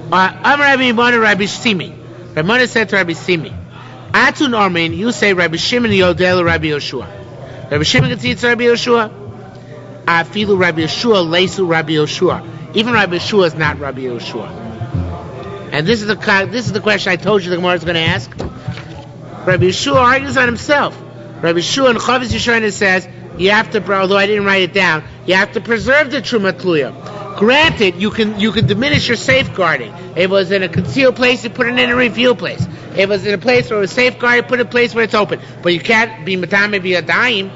Amar Rabbi Yimon Rabbi Simi. Rabbi Yimon said to Rabbi Simi, Atun Armin, you say Rabbi Shimon Yodel Rabbi Yoshua. Rabbi Shimon can teach Rabbi Yoshua. Afilu Rabbi Yoshua, Leisu Rabbi Yoshua. Even Rabbi Yoshua is not Rabbi Yoshua. And this is the question I told you the Gemara is going to ask. Rabbi Yoshua argues on himself. Rabbi Yoshua in Chavis Yishayin says you have to, although I didn't write it down, you have to preserve the Truma Tluya. Granted, you can diminish your safeguarding. If it was in a concealed place, you put it in a revealed place. If it was in a place where it was safeguarded, put it in a place where it's open. But you can't be matame b'yadayim.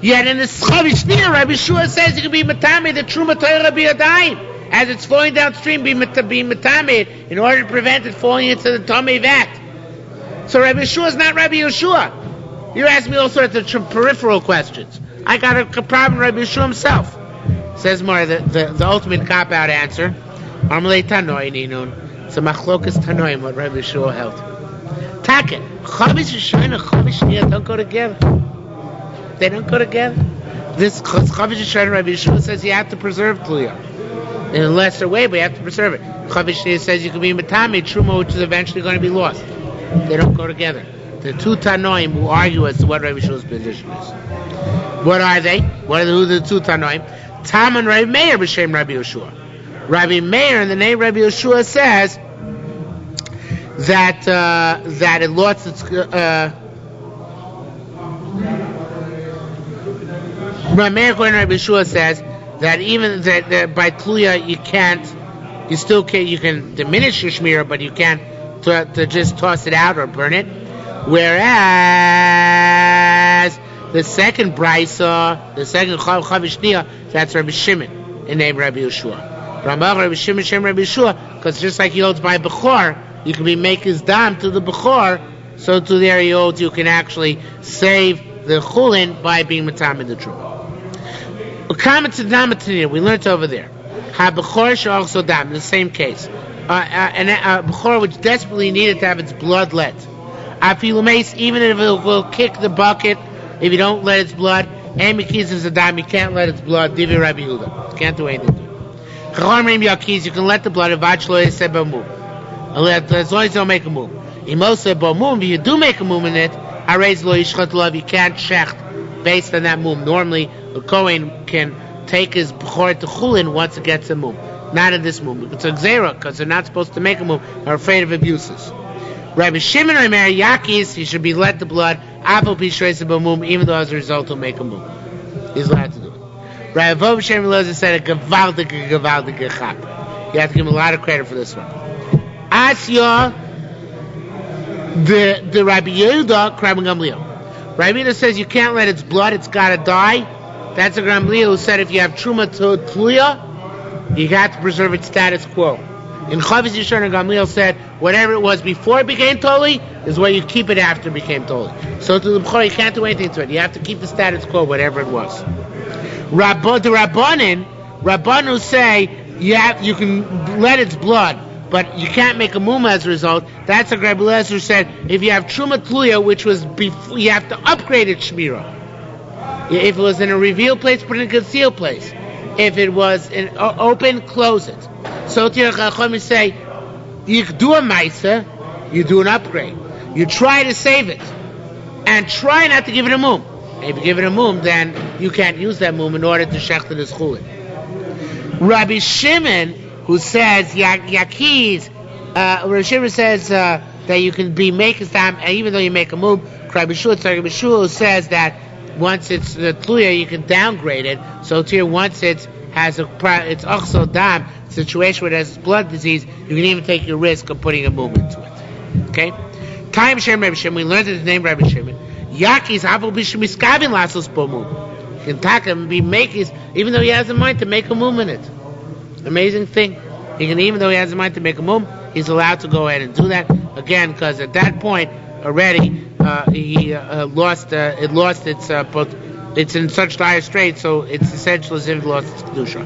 Yet in the Chavish Shnia, Rabbi Shua says you can be matame the Truma Torah b'yadayim. As it's flowing downstream, be matame in order to prevent it falling into the Tomei vat. So Rabbi Shua is not Rabbi Yoshua. You're asking me all sorts of peripheral questions. I got a problem with Rabbi Yeshua himself. Says more, the ultimate cop-out answer. Amalei Tanoi Ninun. It's a machlokas Tanoim, what Rabbi Yeshua held. Taket. Chavish Yeshua and Chavish Shnia don't go together. They don't go together. This Chavish Yeshua and Rabbi Yeshua says you have to preserve Tluya. In a lesser way, but you have to preserve it. Chavish Shnia says you can be Matami, Truma, which is eventually going to be lost. They don't go together. The two Tanoim who argue as to what Rabbi Yeshua's position is. What are they? Who are the two Tanoim? Tam and Rabbi Meir b'shem Rabbi Yeshua. Rabbi Meir in the name Rabbi Yeshua says that it lost its. Rabbi Meir according to Rabbi Yeshua says that even that by Tluya you can diminish your shmira, but you can't to just toss it out or burn it. Whereas the second brisa, the second Chavish Shnia, that's Rabbi Shimon, in name Rabbi Yeshua. Rabbi Shimon, Shem Rabbi Yeshua, because just like he holds by Bechor, you can make his dam to the Bechor, so to there he holds you can actually save the chulin by being matam in the truma. We learned over there. Ha Bechor should also dam, in the same case. And Bechor which desperately needed to have its blood let. Even if it will kick the bucket, if you don't let its blood, and Mikis is a dam, you can't let its blood, Divi Rabbi Yehuda. You can't do anything to it. You can let the blood of Vachlo as long as you don't make a move. If you do make a move in it, you can't shecht based on that move. Normally, a Kohen can take his Bechor to Chulin once it gets a move. Not in this move. It's a Xera, because they're not supposed to make a move. They're afraid of abuses. Rabbi Shimon Omer Yakis, he should be let the blood, even though as a result he'll make a move. He's allowed to do it. Rabbi Vov Shem Elazar said a gewaldige chap. You have to give him a lot of credit for this one. Asya, the Rabbi Yehuda, Rabbi Gamliel. Rabbi Yehuda says you can't let its blood, it's got to die. That's a Gamliel who said if you have truma tluya, you have to preserve its status quo. In Chavis Yishon and Gamliel said whatever it was before it became totally is what you keep it after it became totally. So to the Bechor you can't do anything to it. You have to keep the status quo, whatever it was. The Rabbanu say you can let its blood, but you can't make a muma as a result. That's what Rabbi Elazar said. If you have truma tluya, which was before, you have to upgrade its shmira. If it was in a revealed place, put it in a concealed place. If it was in open, close it. So to Chachamim say, you do a ma'isa, you do an upgrade. You try to save it, and try not to give it a mum. If you give it a mum, then you can't use that mum in order to shecht it as chulin. Rabbi Shimon, who says Yakiz, Rabbi Shimon says that you can be make a time, even though you make a mum. Rabbi Shua says that once it's the tluya, you can downgrade it. So here, once it's it's also dam situation where it has blood disease, you can even take your risk of putting a mum into it. Okay. Time Shem Rabbi Shimon. We learned his name Rabbi Shimon. Yakiz Havel Bishmiskavin Lasos Bomum. He can take him, even though he has a mind to make a mum in it. Amazing thing. Even though he has a mind to make a mum, he's allowed to go ahead and do that again, because at that point already he lost it's in such dire straits, so it's essential as if it lost its kedusha.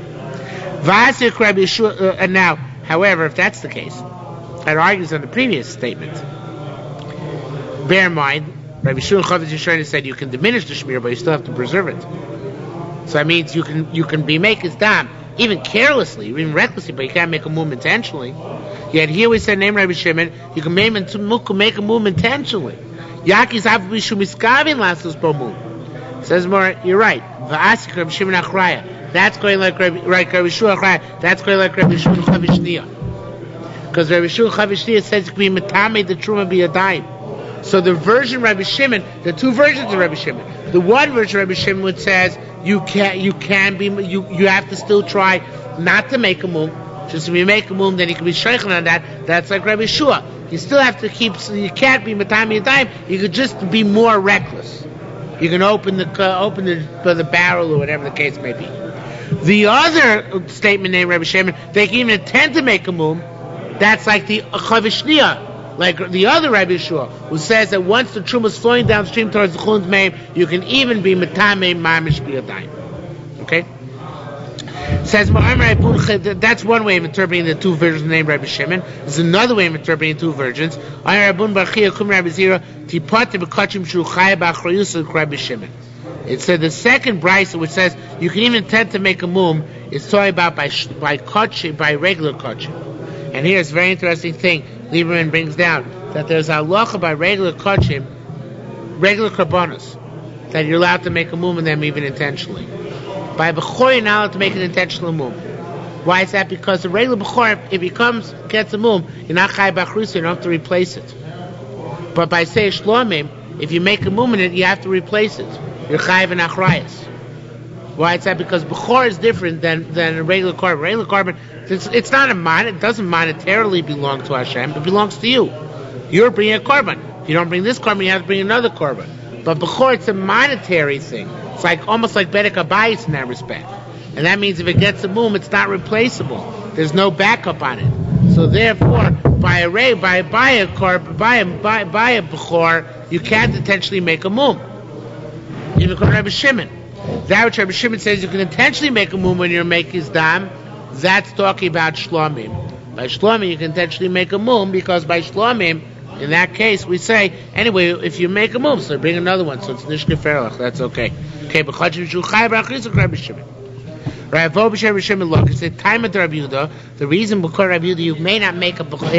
And now, however, if that's the case, that argues on the previous statement. Bear in mind, Rabbi Shimon Chavis Yisrael said you can diminish the shmir, but you still have to preserve it. So that means you can be make his dam even carelessly, even recklessly, but you can't make a mum intentionally. Yet here we said name Rabbi Shimon, you can make a mum intentionally. Yakiz Havu Bishmiskavin Lasos Bomum. Says more, you're right. Va'asik Rabbi Shimon Achraya. That's going like Rabbi Shua Achraya. That's going like Rabbi Shimon Chavis Shnia. Because Rabbi Shimon Chavis Shnia says you can be metame the truma be a dime. So the version of Rabbi Shimon, the two versions of Rabbi Shimon. The one version of Rabbi Shimon which says you have to still try not to make a mum. Just if you make a mum, then you can be sheikhing on that. That's like Rabbi Shua. You still have to you can't be metame a dime. You could just be more reckless. You can open the barrel or whatever the case may be. The other statement named Rabbi Shimon, they can even intend to make a mum. That's like the Chavishniya, like the other Rabbi Shua, who says that once the truma is flowing downstream towards the chulin meim, you can even be metame mamish biyadayim. Okay. Says that's one way of interpreting the two versions named Rabbi Shimon. There's another way of interpreting two versions. It said the second brisa, which says you can even intend to make a mum, is talking about by regular kachim. And here's a very interesting thing. Lieberman brings down that there's a halacha by regular kachim, regular karbonos, that you're allowed to make a mum in them even intentionally. By Bechor, you're not allowed to make an intentional mum. Why is that? Because the regular Bechor, if he gets a mum, you're not chai b'achrusa, you don't have to replace it. But by say shlomim, if you make a mum in it, you have to replace it. You're chai v'nachrayas. Why is that? Because Bechor is different than a regular korban. Regular korban, it's not it doesn't monetarily belong to Hashem, it belongs to you. You're bringing a korban. If you don't bring this korban, you have to bring another korban. But Bechor, it's a monetary thing. It's almost like Bedek Abayis in that respect. And that means if it gets a mum, it's not replaceable. There's no backup on it. So therefore, by a bechor, you can't intentionally make a mum. Even called Rabbi Shimon. That which Rabbi Shimon says you can intentionally make a mum when you're making dam, that's talking about shlomim. By shlomim, you can intentionally make a mum because by shlomim, in that case, we say anyway. If you make a mum, so bring another one. So it's nishke ferlach. That's okay. Okay, but Rabbi Shimon. Rabbi Shimon, look, it's the time of the Rabbi Yehuda. The reason because Rabbi Yehuda, you may not make a bechor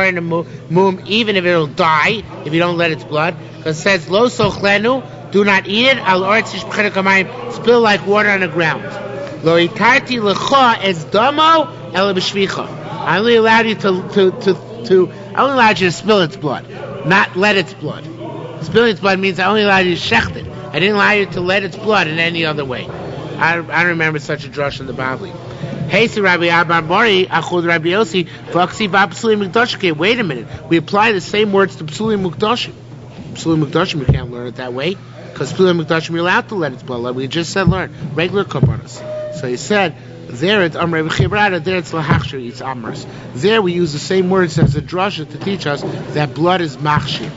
in a mum, even if it'll die, if you don't let its blood, because it says lo sochlenu, do not eat it. Al oretz yishpechenu kamayim, spill like water on the ground. Lo itarti lecha es damo el b'shvicha. I only allowed you I only allowed you to spill its blood, not let its blood. Spilling its blood means I only allowed you to shecht it. I didn't allow you to let its blood in any other way. I don't remember such a drush in the Bavli. Hey, so Rabbi Abba Mori, Achud Rabbi Yossi, Vaksi Vapsuli Mukdashim. Wait a minute. We apply the same words to Psuli Mukdashim. Psuli Mukdashim, you can't learn it that way. Because Psuli Mukdashim, you're allowed to let its blood. Like we just said, learn. Regular Kabbanas. So he said, there it's Amr B'chibrada, there it's Lahachshir, it's Amrs. There we use the same words as a drasha to teach us that blood is Machshir.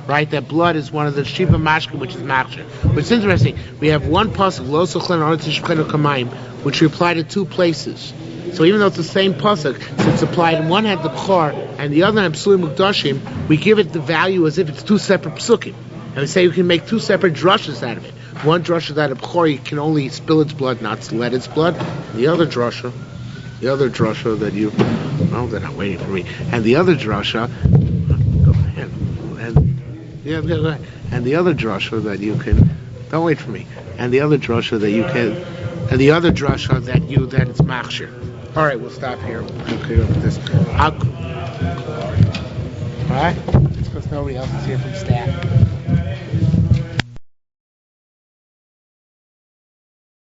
Right, that blood is one of the shiva mashka, which is machshir. But it's interesting. We have one pasuk, lo sochlen oretz yishpechenu kamayim, which we apply to two places. So even though it's the same pasuk, so it's applied in one hand the bechor and the other hand psuli mukdashim, we give it the value as if it's two separate psukim, and we say you can make two separate drushes out of it. One drusha that a bechor you can only spill its blood, not let its blood. The other drusha that you, oh, they're not waiting for me. And the other drusha, go ahead. Yeah, go ahead. And the other drasha that you can, don't wait for me. And the other drasha that you can, and the other drasha that it's machshir. All right, we'll stop here. Okay, with this. All right, it's because nobody else is here from staff.